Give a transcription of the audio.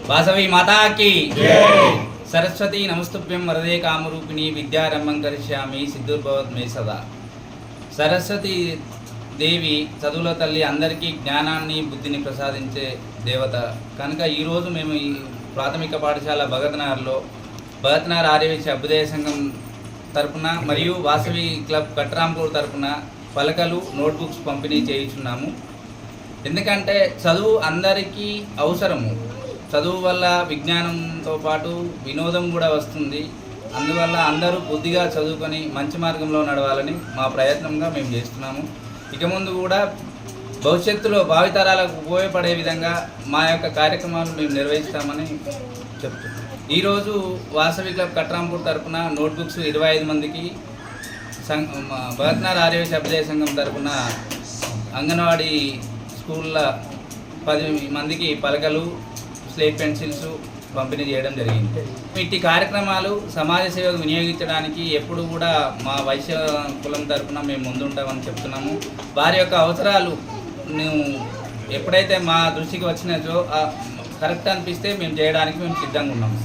వాసవి మాతాకి సరస్వతి నమస్తుభ్యం వరదే కామరూపిణి విద్యారంభం కరిష్యామి సిద్ధుర్భవత్ మే సదా. సరస్వతి దేవి చదువుల తల్లి, అందరికీ జ్ఞానాన్ని బుద్ధిని ప్రసాదించే దేవత కనుక ఈరోజు మేము ఈ ప్రాథమిక పాఠశాల భగత్నగర్ ఆర్యవేశ అభ్యుదయ సంఘం తరపున మరియు వాసవి క్లబ్ కట్రాంపూర్ తరపున పలకలు, నోట్బుక్స్ పంపిణీ చేయించున్నాము. ఎందుకంటే చదువు అందరికీ అవసరము. చదువు వల్ల విజ్ఞానంతో పాటు వినోదం కూడా వస్తుంది. అందువల్ల అందరూ బుద్ధిగా చదువుకొని మంచి మార్గంలో నడవాలని మా ప్రయత్నంగా మేము చేస్తున్నాము. ఇక ముందు కూడా భవిష్యత్తులో భావితరాలకు ఉపయోగపడే విధంగా మా యొక్క కార్యక్రమాలు మేము నిర్వహిస్తామని చెప్తున్నాం. ఈరోజు వాసవి క్లబ్ కట్రాంపూర్ తరఫున నోట్బుక్స్ 25 మందికి, భగత్నగర్ ఆర్యవేశ అభ్యుదయ సంఘం తరఫున అంగన్వాడీ స్కూళ్ళ 10 మందికి పలకలు, స్లేట్ పెన్సిల్స్ పంపిణీ చేయడం జరిగింది. ఇట్టి కార్యక్రమాలు సమాజ సేవకు వినియోగించడానికి ఎప్పుడు కూడా మా వైశ్య కులం తరఫున మేము ముందుంటామని చెప్తున్నాము. వారి యొక్క అవసరాలు ఎప్పుడైతే మా దృష్టికి వచ్చినచో కరెక్ట్ అనిపిస్తే మేము చేయడానికి మేము సిద్ధంగా ఉన్నాము.